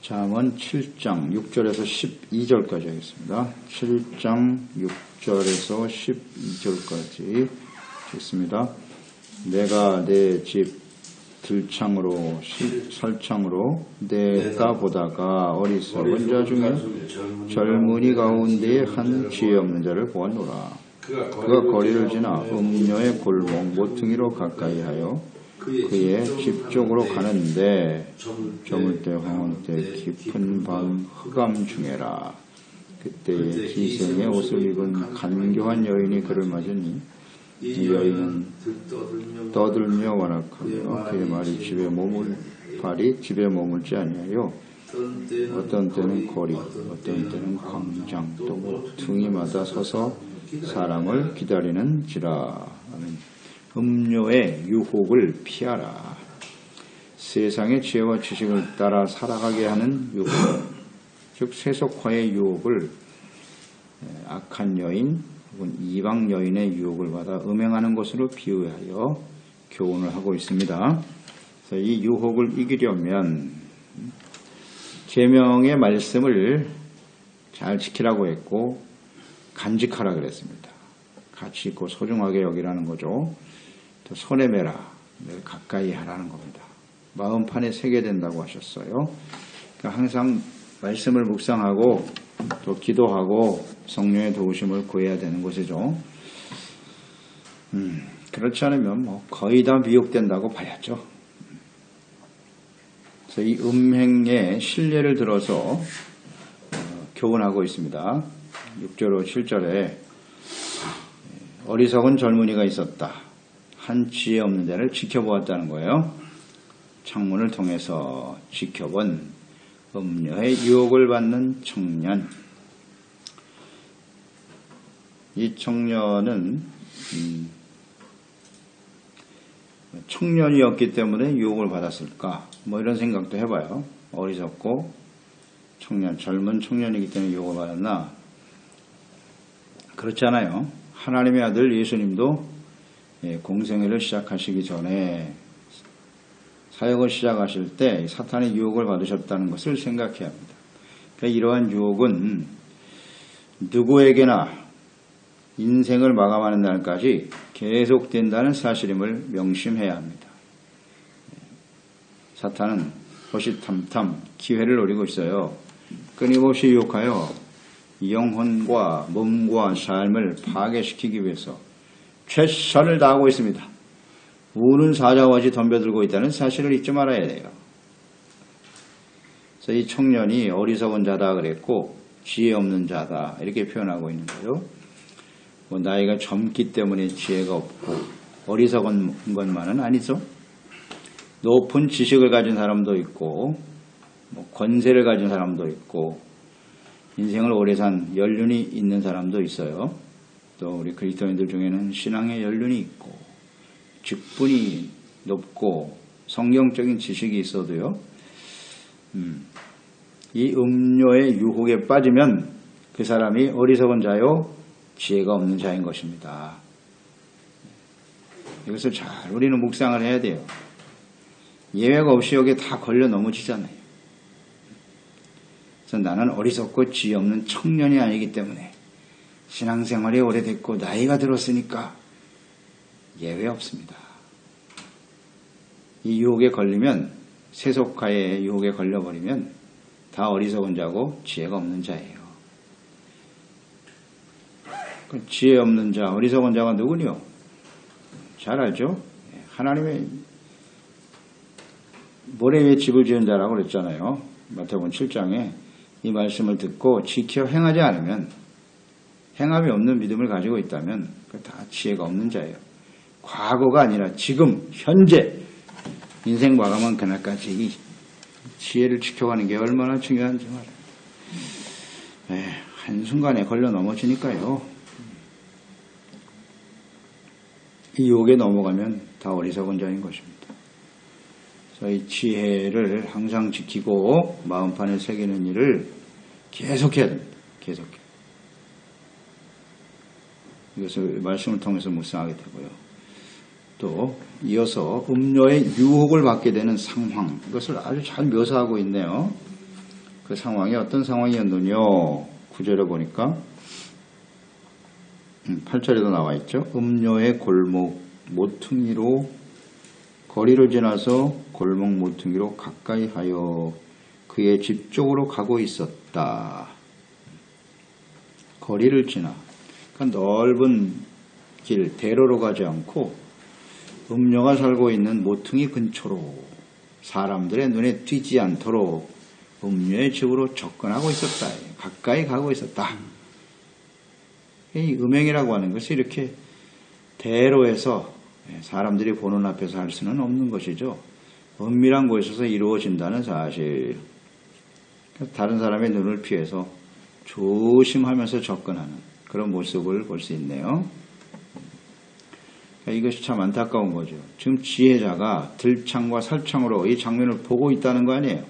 잠언 7장 6절에서 12절까지 하겠습니다. 7장 6절에서 12절까지 읽습니다. 내가 내 집 들창으로 살창으로 내가 보다가 어리석은 자 중에 젊은이 가운데에 한 지혜 없는 자를 보았노라. 그가 거리를 지나 음녀의 골목 모퉁이로 가까이 하여 그의 집 쪽으로 가는데 저물 때 황혼 때 깊은 밤 흑암 중에라. 그때에 기생의 옷을 입은 간교한 여인이 그를 맞으니 이 여인은 떠들며 완악하며 그의 발이 집에 머물지 아니하여 어떤 때는 거리 어떤 때는 광장 또 모퉁이마다 서서 사람을 기다리는지라. 음료의 유혹을 피하라. 세상의 지혜와 지식을 따라 살아가게 하는 유혹, 즉 세속화의 유혹을 악한 여인 혹은 이방 여인의 유혹을 받아 음행하는 것으로 비유하여 교훈을 하고 있습니다. 그래서 이 유혹을 이기려면 계명의 말씀을 잘 지키라고 했고 간직하라 그랬습니다. 가치 있고 소중하게 여기라는 거죠. 또 손에 매라, 가까이 하라는 겁니다. 마음판에 새게 된다고 하셨어요. 그러니까 항상 말씀을 묵상하고 또 기도하고 성령의 도우심을 구해야 되는 것이죠. 그렇지 않으면 거의 다 미혹된다고 봐야죠. 그래서 이 음행의 실례를 들어서 교훈하고 있습니다. 6절 7절에 어리석은 젊은이가 있었다. 한 지혜 없는 자를 지켜보았다는 거예요. 창문을 통해서 지켜본 음녀의 유혹을 받는 청년. 이 청년은 청년이었기 때문에 유혹을 받았을까? 이런 생각도 해봐요. 어리석고 젊은 청년이기 때문에 유혹을 받았나? 그렇지 않아요. 하나님의 아들 예수님도 공생애를 시작하시기 전에 사역을 시작하실 때 사탄의 유혹을 받으셨다는 것을 생각해야 합니다. 그러니까 이러한 유혹은 누구에게나 인생을 마감하는 날까지 계속된다는 사실임을 명심해야 합니다. 사탄은 호시탐탐 기회를 노리고 있어요. 끊임없이 유혹하여 영혼과 몸과 삶을 파괴시키기 위해서 최선을 다하고 있습니다. 우는 사자같이 덤벼들고 있다는 사실을 잊지 말아야 돼요. 그래서 이 청년이 어리석은 자다 그랬고 지혜 없는 자다 이렇게 표현하고 있는 거예요. 나이가 젊기 때문에 지혜가 없고 어리석은 것만은 아니죠. 높은 지식을 가진 사람도 있고 권세를 가진 사람도 있고 인생을 오래 산 연륜이 있는 사람도 있어요. 또 우리 그리스도인들 중에는 신앙의 연륜이 있고 직분이 높고 성경적인 지식이 있어도요. 이 음료의 유혹에 빠지면 그 사람이 어리석은 자요 지혜가 없는 자인 것입니다. 이것을 잘 우리는 묵상을 해야 돼요. 예외가 없이 여기에 다 걸려 넘어지잖아요. 그래서 나는 어리석고 지혜 없는 청년이 아니기 때문에 신앙생활이 오래됐고 나이가 들었으니까 예외 없습니다. 이 유혹에 걸리면 세속화의 유혹에 걸려버리면 다 어리석은 자고 지혜가 없는 자예요. 지혜 없는 자, 어리석은 자가 누구냐? 잘 알죠? 하나님의 모래 위에 집을 지은 자라고 그랬잖아요. 마태복음 7장에 이 말씀을 듣고 지켜 행하지 않으면 행함이 없는 믿음을 가지고 있다면 그 다 지혜가 없는 자예요. 과거가 아니라 지금 현재 인생 마감한 그날까지 이 지혜를 지켜가는 게 얼마나 중요한지 말이에요. 한순간에 걸려 넘어지니까요. 이 유혹에 넘어가면 다 어리석은 자인 것입니다. 그래서 이 지혜를 항상 지키고 마음판에 새기는 일을 계속해야 됩니다. 계속해야. 이것을 말씀을 통해서 묵상하게 되고요. 또 이어서 음료의 유혹을 받게 되는 상황, 이것을 아주 잘 묘사하고 있네요. 그 상황이 어떤 상황이었느냐? 9절에 보니까 8절에도 나와 있죠. 음료의 골목 모퉁이로 거리를 지나서 골목 모퉁이로 가까이 하여 그의 집 쪽으로 가고 있었다. 거리를 지나. 그러니까 넓은 길, 대로로 가지 않고 음녀가 살고 있는 모퉁이 근처로 사람들의 눈에 띄지 않도록 음녀의 집으로 접근하고 있었다. 가까이 가고 있었다. 이 음행이라고 하는 것이 이렇게 대로에서 사람들이 보는 앞에서 할 수는 없는 것이죠. 은밀한 곳에서 이루어진다는 사실. 다른 사람의 눈을 피해서 조심하면서 접근하는 그런 모습을 볼 수 있네요. 이것이 참 안타까운 거죠. 지금 지혜자가 들창과 살창으로 이 장면을 보고 있다는 거 아니에요.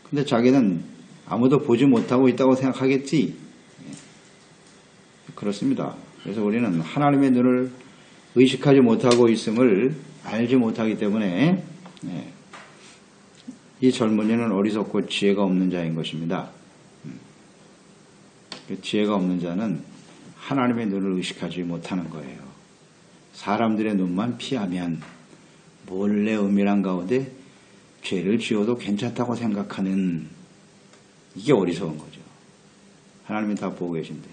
근데 자기는 아무도 보지 못하고 있다고 생각하겠지. 그렇습니다. 그래서 우리는 하나님의 눈을 의식하지 못하고 있음을 알지 못하기 때문에 이 젊은이는 어리석고 지혜가 없는 자인 것입니다. 지혜가 없는 자는 하나님의 눈을 의식하지 못하는 거예요. 사람들의 눈만 피하면 몰래 은밀한 가운데 죄를 지어도 괜찮다고 생각하는 이게 어리석은 거죠. 하나님이 다 보고 계신데.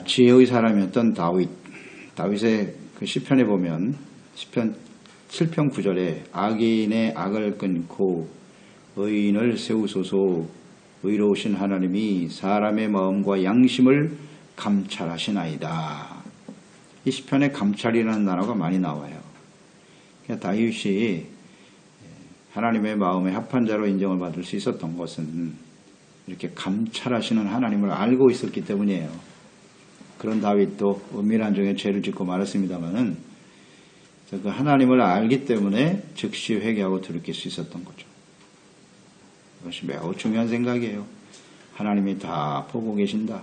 지혜의 사람이었던 다윗의 그 시편에 보면 시편 7편 9절에 악인의 악을 끊고 의인을 세우소서. 의로우신 하나님이 사람의 마음과 양심을 감찰하시나이다. 이 시편에 감찰이라는 단어가 많이 나와요. 그러니까 다윗이 하나님의 마음에 합한 자로 인정을 받을 수 있었던 것은 이렇게 감찰하시는 하나님을 알고 있었기 때문이에요. 그런 다윗도 은밀한 중에 죄를 짓고 말았습니다마는 그 하나님을 알기 때문에 즉시 회개하고 돌이킬 수 있었던 거죠. 이것이 매우 중요한 생각이에요. 하나님이 다 보고 계신다.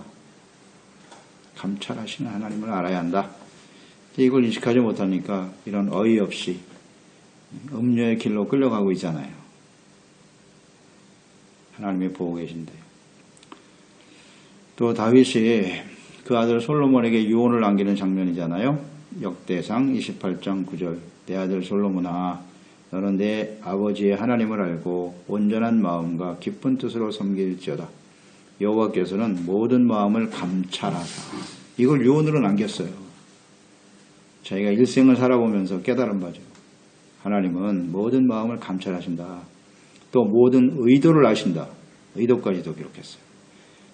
감찰하시는 하나님을 알아야 한다. 이걸 인식하지 못하니까 이런 어이없이 음녀의 길로 끌려가고 있잖아요. 하나님이 보고 계신데. 또 다윗이 그 아들 솔로몬에게 유언을 남기는 장면이잖아요. 역대상 28장 9절. 내 아들 솔로몬아, 너는 내 아버지의 하나님을 알고 온전한 마음과 깊은 뜻으로 섬길지어다. 여호와께서는 모든 마음을 감찰하사. 이걸 유언으로 남겼어요. 자기가 일생을 살아보면서 깨달은 바죠. 하나님은 모든 마음을 감찰하신다. 또 모든 의도를 아신다. 의도까지도 기록했어요.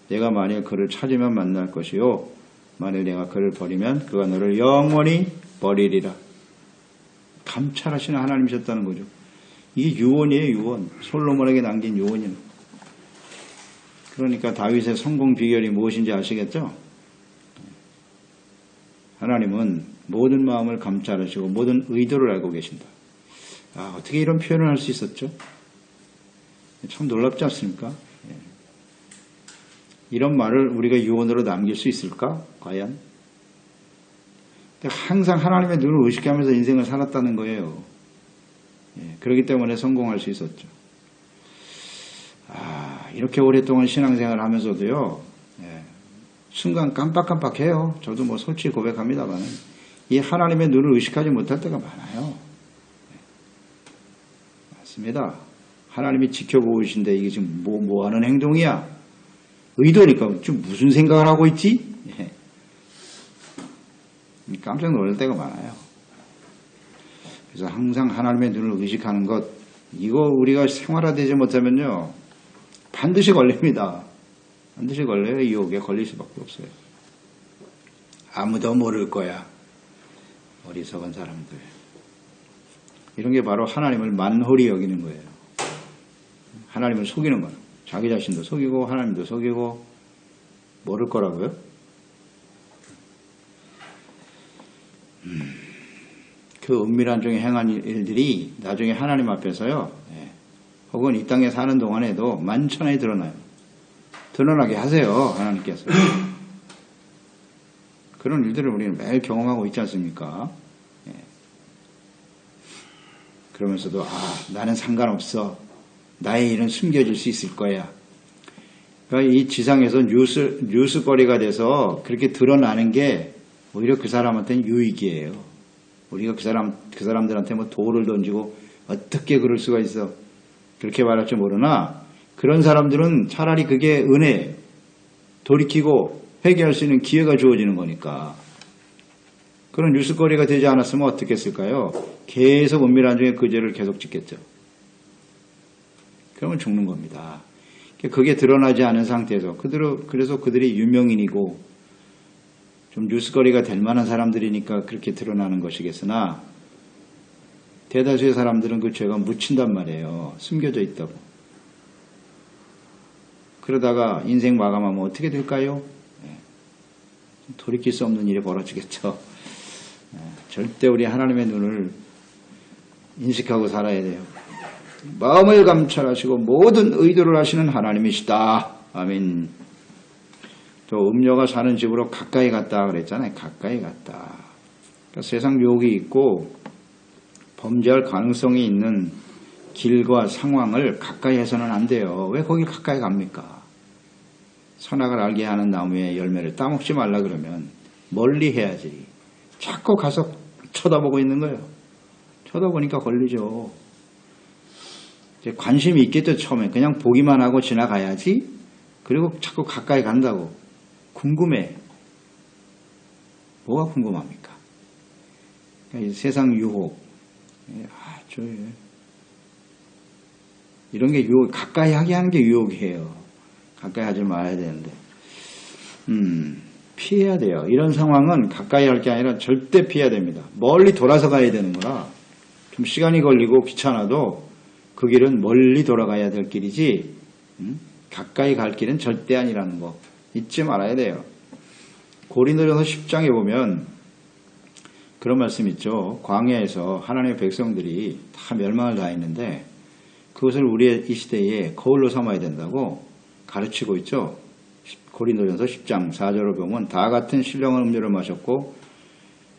내가 만일 그를 찾으면 만날 것이요 만일 내가 그를 버리면 그가 너를 영원히 버리리라. 감찰하시는 하나님이셨다는 거죠. 이게 유언이에요. 유언. 솔로몬에게 남긴 유언이에요. 그러니까 다윗의 성공 비결이 무엇인지 아시겠죠? 하나님은 모든 마음을 감찰하시고 모든 의도를 알고 계신다. 어떻게 이런 표현을 할 수 있었죠? 참 놀랍지 않습니까? 이런 말을 우리가 유언으로 남길 수 있을까? 과연? 항상 하나님의 눈을 의식하면서 인생을 살았다는 거예요. 그렇기 때문에 성공할 수 있었죠. 이렇게 오랫동안 신앙생활을 하면서도요, 순간 깜빡깜빡해요. 저도 뭐 솔직히 고백합니다만, 이 하나님의 눈을 의식하지 못할 때가 많아요. 맞습니다. 하나님이 지켜보고 계신데 이게 지금 뭐 하는 행동이야? 의도니까 지금 무슨 생각을 하고 있지? 깜짝 놀랄 때가 많아요. 그래서 항상 하나님의 눈을 의식하는 것, 이거 우리가 생활화되지 못하면요, 반드시 걸립니다. 반드시 걸려요. 유혹에 걸릴 수밖에 없어요. 아무도 모를 거야. 어리석은 사람들. 이런 게 바로 하나님을 만홀히 여기는 거예요. 하나님을 속이는 거예요. 자기 자신도 속이고 하나님도 속이고 모를 거라고요? 그 은밀한 중에 행한 일들이 나중에 하나님 앞에서요, 혹은 이 땅에 사는 동안에도 만천하에 드러나요. 드러나게 하세요, 하나님께서. 그런 일들을 우리는 매일 경험하고 있지 않습니까? 그러면서도 나는 상관없어. 나의 일은 숨겨질 수 있을 거야. 그러니까 이 지상에서 뉴스거리가 돼서 그렇게 드러나는 게 오히려 그 사람한테는 유익이에요. 우리가 그 사람들한테 뭐 돌을 던지고 어떻게 그럴 수가 있어. 그렇게 말할 줄 모르나 그런 사람들은 차라리 그게 은혜예요. 돌이키고 회개할 수 있는 기회가 주어지는 거니까. 그런 뉴스거리가 되지 않았으면 어떻게 했을까요? 계속 은밀한 중에 그 죄를 계속 짓겠죠. 그러면 죽는 겁니다. 그게 드러나지 않은 상태에서 그래서 그들이 유명인이고 좀 뉴스거리가 될 만한 사람들이니까 그렇게 드러나는 것이겠으나 대다수의 사람들은 그 죄가 묻힌단 말이에요. 숨겨져 있다고. 그러다가 인생 마감하면 어떻게 될까요? 돌이킬 수 없는 일이 벌어지겠죠. 절대 우리 하나님의 눈을 인식하고 살아야 돼요. 마음을 감찰하시고 모든 의도를 하시는 하나님이시다. 아멘. 또 음녀가 사는 집으로 가까이 갔다 그랬잖아요. 가까이 갔다. 그러니까 세상 유혹이 있고 범죄할 가능성이 있는 길과 상황을 가까이 해서는 안 돼요. 왜 거길 가까이 갑니까? 선악을 알게 하는 나무의 열매를 따먹지 말라 그러면 멀리 해야지. 자꾸 가서 쳐다보고 있는 거예요. 쳐다보니까 걸리죠. 이제 관심이 있겠죠. 처음에 그냥 보기만 하고 지나가야지. 그리고 자꾸 가까이 간다고. 궁금해. 뭐가 궁금합니까? 그러니까 세상 유혹. 이런 게 유혹, 가까이 하게 하는 게 유혹이에요. 가까이 하지 말아야 되는데. 피해야 돼요. 이런 상황은 가까이 할 게 아니라 절대 피해야 됩니다. 멀리 돌아서 가야 되는 거라 좀 시간이 걸리고 귀찮아도 그 길은 멀리 돌아가야 될 길이지 가까이 갈 길은 절대 아니라는 거 잊지 말아야 돼요. 고린도전서 10장에 보면 그런 말씀 있죠. 광야에서 하나님의 백성들이 다 멸망을 당했는데 그것을 우리의 이 시대에 거울로 삼아야 된다고 가르치고 있죠. 고린도전서 10장 4절을 보면 다 같은 신령한 음료를 마셨고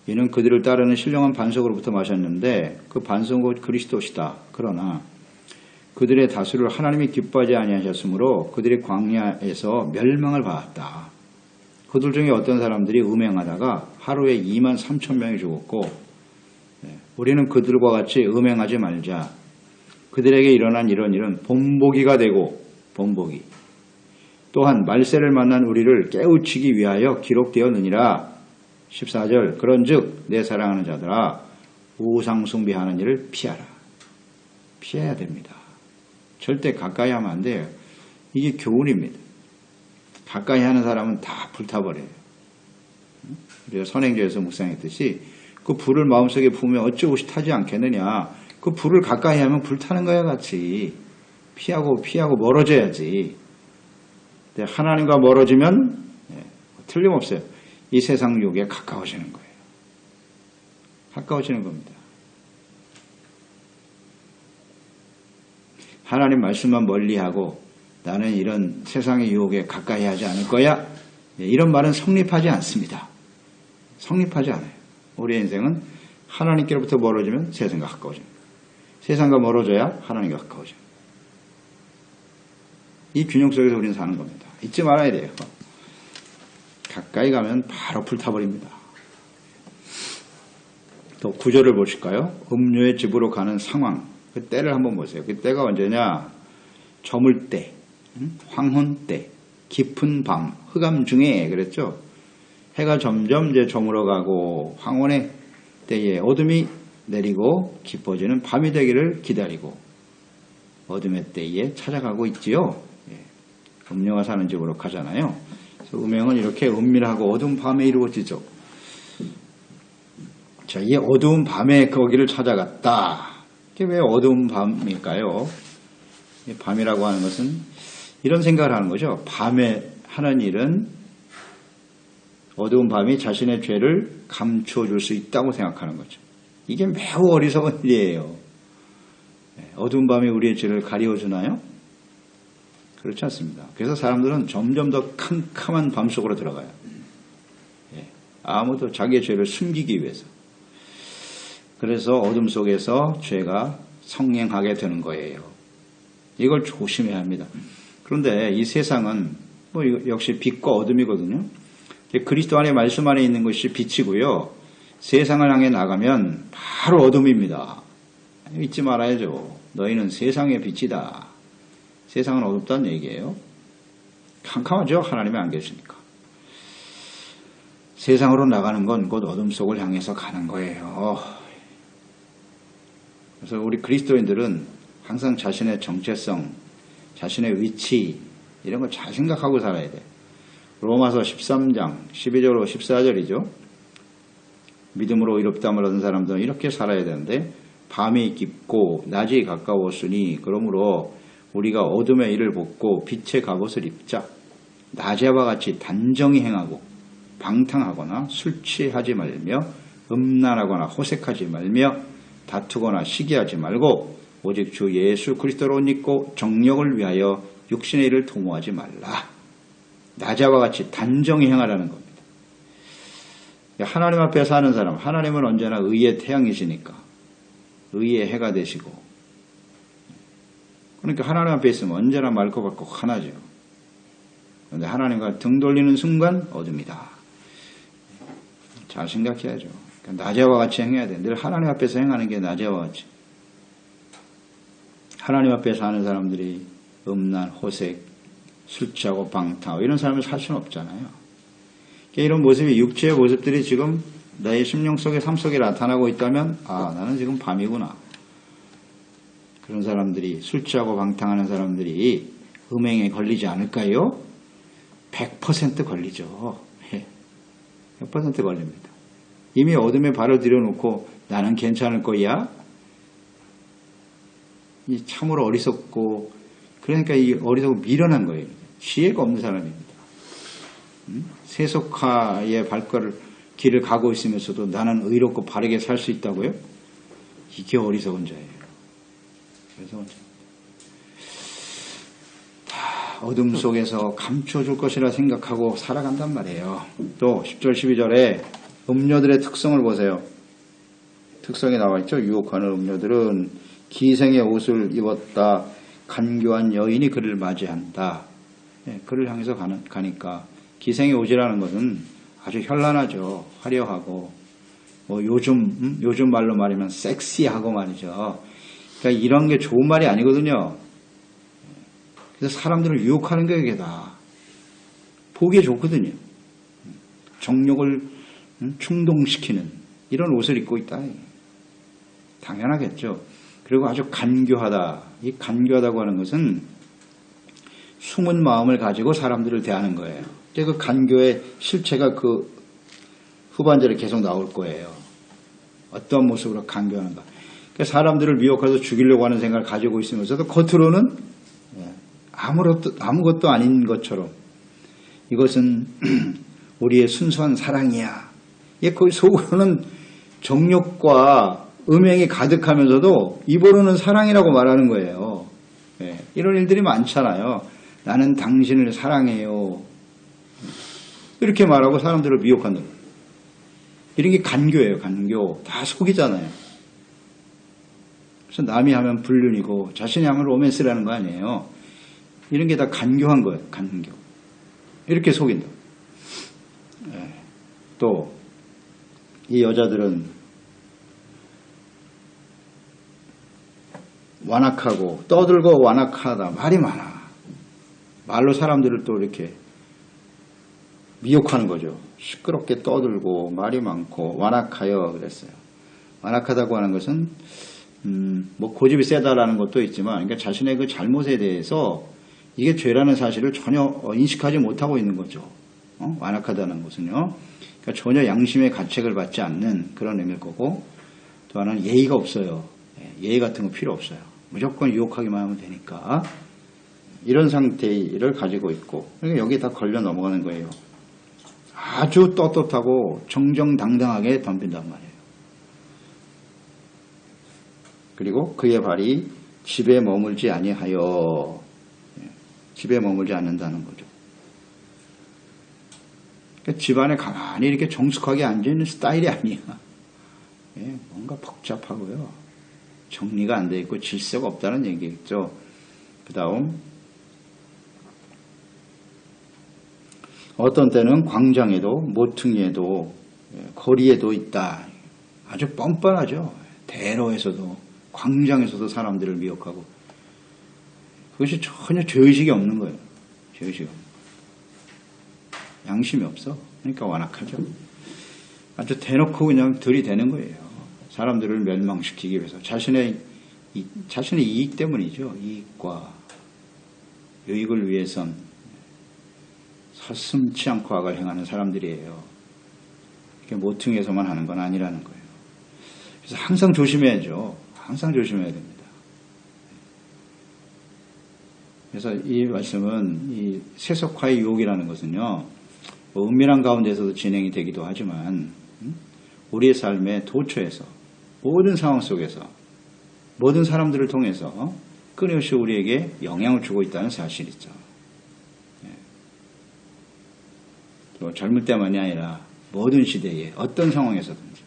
이는 그들을 따르는 신령한 반석으로부터 마셨는데 그 반석은 곧 그리스도시다. 그러나 그들의 다수를 하나님이 기뻐하지 아니하셨으므로 그들이 광야에서 멸망을 받았다. 그들 중에 어떤 사람들이 음행하다가 하루에 2만 3천 명이 죽었고 우리는 그들과 같이 음행하지 말자. 그들에게 일어난 이런 일은 본보기가 되고 본보기. 또한 말세를 만난 우리를 깨우치기 위하여 기록되었느니라. 14절 그런즉 내 사랑하는 자들아 우상 숭배하는 일을 피하라. 피해야 됩니다. 절대 가까이 하면 안 돼요. 이게 교훈입니다. 가까이 하는 사람은 다 불타버려요. 우리가 선행조에서 묵상했듯이 그 불을 마음속에 부으면 어찌 옷이 타지 않겠느냐. 그 불을 가까이 하면 불타는 거야 같이. 피하고 멀어져야지. 하나님과 멀어지면 틀림없어요. 이 세상 유혹에 가까워지는 거예요. 가까워지는 겁니다. 하나님 말씀만 멀리하고 나는 이런 세상의 유혹에 가까이 하지 않을 거야. 이런 말은 성립하지 않습니다. 성립하지 않아요. 우리의 인생은 하나님께로부터 멀어지면 세상과 가까워집니다. 세상과 멀어져야 하나님과 가까워져요. 이 균형 속에서 우리는 사는 겁니다. 잊지 말아야 돼요. 가까이 가면 바로 불타버립니다. 또 구절을 보실까요? 음료의 집으로 가는 상황. 그 때를 한번 보세요. 그 때가 언제냐? 저물 때, 황혼 때, 깊은 밤, 흑암 중에 그랬죠. 해가 점점 이제 저물어가고 황혼의 때에 어둠이 내리고 깊어지는 밤이 되기를 기다리고 어둠의 때에 찾아가고 있지요. 음녀가 사는 집으로 가잖아요. 그래서 음행은 이렇게 은밀하고 어두운 밤에 이루어지죠. 자, 이 어두운 밤에 거기를 찾아갔다. 이게 왜 어두운 밤일까요? 밤이라고 하는 것은 이런 생각을 하는 거죠. 밤에 하는 일은 어두운 밤이 자신의 죄를 감춰줄 수 있다고 생각하는 거죠. 이게 매우 어리석은 일이에요. 어두운 밤이 우리의 죄를 가리워주나요? 그렇지 않습니다. 그래서 사람들은 점점 더 캄캄한 밤 속으로 들어가요. 아무도 자기의 죄를 숨기기 위해서. 그래서 어둠 속에서 죄가 성행하게 되는 거예요. 이걸 조심해야 합니다. 그런데 이 세상은 뭐 역시 빛과 어둠이거든요. 그리스도 안에 말씀 안에 있는 것이 빛이고요. 세상을 향해 나가면 바로 어둠입니다. 잊지 말아야죠. 너희는 세상의 빛이다. 세상은 어둡다는 얘기예요. 캄캄하죠. 하나님이 안 계시니까. 세상으로 나가는 건 곧 어둠 속을 향해서 가는 거예요. 그래서 우리 그리스도인들은 항상 자신의 정체성, 자신의 위치 이런 거 잘 생각하고 살아야 돼. 로마서 13장 12절로 14절이죠. 믿음으로 의롭다함을 얻은 사람들은 이렇게 살아야 되는데 밤이 깊고 낮이 가까웠으니 그러므로 우리가 어둠의 일을 벗고 빛의 갑옷을 입자. 낮에와 같이 단정히 행하고 방탕하거나 술 취하지 말며 음란하거나 호색하지 말며 다투거나 시기하지 말고 오직 주 예수 그리스도로 옷 입고 정력을 위하여 육신의 일을 도모하지 말라. 낮에와 같이 단정히 행하라는 겁니다. 하나님 앞에 사는 사람, 하나님은 언제나 의의 태양이시니까 의의 해가 되시고, 그러니까 하나님 앞에 있으면 언제나 맑고 밝고 하나죠. 그런데 하나님과 등 돌리는 순간 어둠이다. 잘 생각해야죠. 그러니까 낮에와 같이 행해야 돼. 늘 하나님 앞에서 행하는 게 낮에와 같이. 하나님 앞에 사는 사람들이 음란, 호색, 술 취하고 방탕 이런 사람을 살 수는 없잖아요. 이런 모습이 육체의 모습들이 지금 나의 심령 속에 삶 속에 나타나고 있다면 나는 지금 밤이구나. 그런 사람들이 술 취하고 방탕하는 사람들이 음행에 걸리지 않을까요? 100% 걸리죠. 100% 걸립니다. 이미 어둠에 발을 들여놓고 나는 괜찮을 거야? 이 참으로 어리석고, 그러니까 이 어리석고 미련한 거예요. 지혜가 없는 사람입니다. 세속화의 길을 가고 있으면서도 나는 의롭고 바르게 살 수 있다고요? 이게 어리석은 자예요. 어리석은 자. 다 어둠 속에서 감춰줄 것이라 생각하고 살아간단 말이에요. 또 10절 12절에 음료들의 특성을 보세요. 특성이 나와 있죠. 유혹하는 음료들은 기생의 옷을 입었다. 간교한 여인이 그를 맞이한다. 그를 향해서 가니까 기생의 옷이라는 것은 아주 현란하죠. 화려하고 뭐 요즘 말로 말하면 섹시하고 말이죠. 그러니까 이런 게 좋은 말이 아니거든요. 그래서 사람들을 유혹하는 게 이게 다 보기에 좋거든요. 정욕을 충동시키는 이런 옷을 입고 있다. 당연하겠죠. 그리고 아주 간교하다. 이 간교하다고 하는 것은 숨은 마음을 가지고 사람들을 대하는 거예요. 그 간교의 실체가 그 후반절에 계속 나올 거예요. 어떤 모습으로 간교하는가. 그러니까 사람들을 미혹해서 죽이려고 하는 생각을 가지고 있으면서도 겉으로는 아무것도 아닌 것처럼 이것은 우리의 순수한 사랑이야. 거기 속으로는 정욕과 음행이 가득하면서도 입으로는 사랑이라고 말하는 거예요. 이런 일들이 많잖아요. 나는 당신을 사랑해요. 이렇게 말하고 사람들을 미혹하는 거예요. 이런 게 간교예요. 간교. 다 속이잖아요. 그래서 남이 하면 불륜이고 자신이 하면 로맨스라는 거 아니에요. 이런 게 다 간교한 거예요. 간교. 이렇게 속인다. 또 이 여자들은 완악하고 떠들고 완악하다. 말이 많아. 말로 사람들을 또 이렇게 미혹하는 거죠. 시끄럽게 떠들고 말이 많고 완악하여 그랬어요. 완악하다고 하는 것은 뭐 고집이 세다라는 것도 있지만 그러니까 자신의 그 잘못에 대해서 이게 죄라는 사실을 전혀 인식하지 못하고 있는 거죠. 완악하다는 것은요. 그러니까 전혀 양심의 가책을 받지 않는 그런 의미일 거고, 또 하나는 예의가 없어요. 예의 같은 거 필요 없어요. 무조건 유혹하기만 하면 되니까 이런 상태를 가지고 있고, 그러니까 여기에 다 걸려 넘어가는 거예요. 아주 떳떳하고 정정당당하게 덤빈단 말이에요. 그리고 그의 발이 집에 머물지 아니하여, 집에 머물지 않는다는 거죠. 그러니까 집안에 가만히 이렇게 정숙하게 앉아있는 스타일이 아니야. 뭔가 복잡하고요. 정리가 안 돼 있고 질서가 없다는 얘기겠죠. 그 다음 어떤 때는 광장에도 모퉁이에도 거리에도 있다. 아주 뻔뻔하죠. 대로에서도 광장에서도 사람들을 미혹하고 그것이 전혀 죄의식이 없는 거예요. 죄의식이 없는 거예요. 양심이 없어. 그러니까 완악하죠. 아주 대놓고 그냥 들이대는 거예요. 사람들을 멸망시키기 위해서 자신의 이익 때문이죠. 이익과 유익을 위해선 서슴지 않고 악을 행하는 사람들이에요. 이게 모퉁이에서만 하는 건 아니라는 거예요. 그래서 항상 조심해야죠. 항상 조심해야 됩니다. 그래서 이 말씀은 이 세속화의 유혹이라는 것은요, 은밀한 가운데서도 진행이 되기도 하지만 우리의 삶의 도처에서 모든 상황 속에서 모든 사람들을 통해서 끊임없이 우리에게 영향을 주고 있다는 사실이죠. 또 젊을 때만이 아니라 모든 시대에 어떤 상황에서든지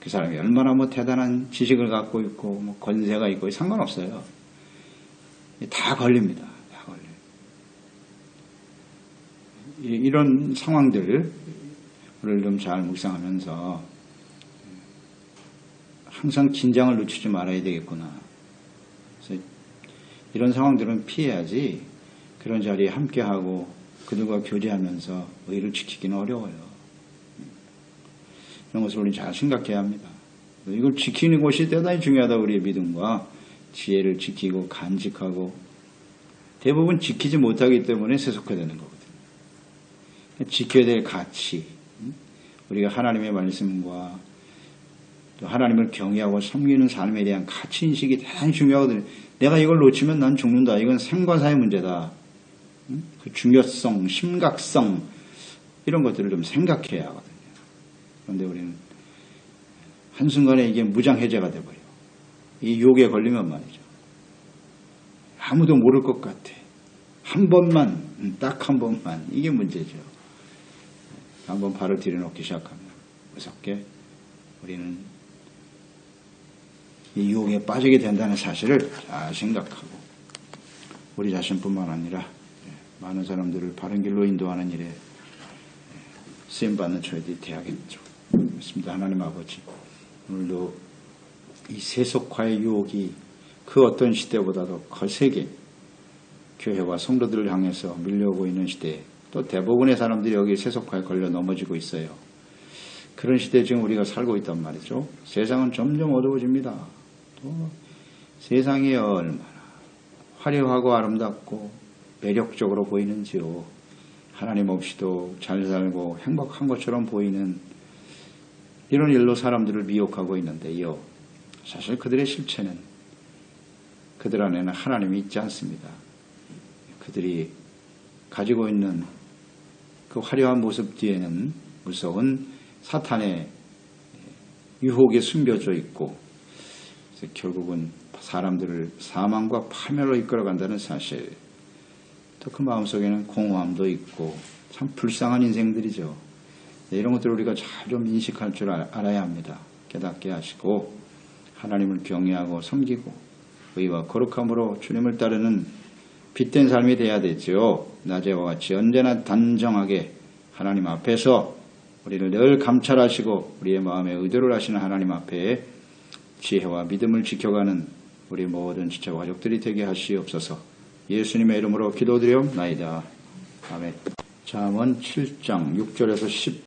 그 사람이 얼마나 대단한 지식을 갖고 있고 권세가 있고 상관없어요. 다 걸립니다. 다 걸려요. 이런 상황들을 좀 잘 묵상하면서 항상 긴장을 늦추지 말아야 되겠구나. 그래서 이런 상황들은 피해야지 그런 자리에 함께하고 그들과 교제하면서 의를 지키기는 어려워요. 이런 것을 우리 잘 생각해야 합니다. 이걸 지키는 것이 대단히 중요하다. 우리의 믿음과 지혜를 지키고 간직하고 대부분 지키지 못하기 때문에 세속화되는 거거든요. 지켜야 될 가치, 우리가 하나님의 말씀과 또 하나님을 경외하고 섬기는 삶에 대한 가치인식이 대단히 중요하거든요. 내가 이걸 놓치면 난 죽는다. 이건 생과 사의 문제다. 그 중요성, 심각성 이런 것들을 좀 생각해야 하거든요. 그런데 우리는 한순간에 이게 무장해제가 돼버려요. 이 유혹에 걸리면 말이죠. 아무도 모를 것 같아. 한 번만, 딱 한 번만. 이게 문제죠. 한번 발을 들여놓기 시작하면 무섭게 우리는 이 유혹에 빠지게 된다는 사실을 잘 생각하고 우리 자신뿐만 아니라 많은 사람들을 바른 길로 인도하는 일에 쓰임받는 저희들이 돼야겠죠. 그렇습니다. 하나님 아버지, 오늘도 이 세속화의 유혹이 그 어떤 시대보다도 거세게 교회와 성도들을 향해서 밀려오고 있는 시대에 또 대부분의 사람들이 여기 세속화에 걸려 넘어지고 있어요. 그런 시대에 지금 우리가 살고 있단 말이죠. 세상은 점점 어두워집니다. 또 세상이 얼마나 화려하고 아름답고 매력적으로 보이는지요. 하나님 없이도 잘 살고 행복한 것처럼 보이는 이런 일로 사람들을 미혹하고 있는데요. 사실 그들의 실체는 그들 안에는 하나님이 있지 않습니다. 그들이 가지고 있는 그 화려한 모습 뒤에는 무서운 사탄의 유혹에 숨겨져 있고 그래서 결국은 사람들을 사망과 파멸로 이끌어간다는 사실, 또 그 마음속에는 공허함도 있고 참 불쌍한 인생들이죠. 이런 것들을 우리가 잘 좀 인식할 줄 알아야 합니다. 깨닫게 하시고 하나님을 경외하고 섬기고 의와 거룩함으로 주님을 따르는 빛된 삶이 돼야 되죠. 낮에와 같이 언제나 단정하게 하나님 앞에서 우리를 늘 감찰하시고 우리의 마음에 의도를 하시는 하나님 앞에 지혜와 믿음을 지켜가는 우리 모든 지체 가족들이 되게 하시옵소서. 예수님의 이름으로 기도드리옵나이다. 아멘. 잠언 7장 6절에서 10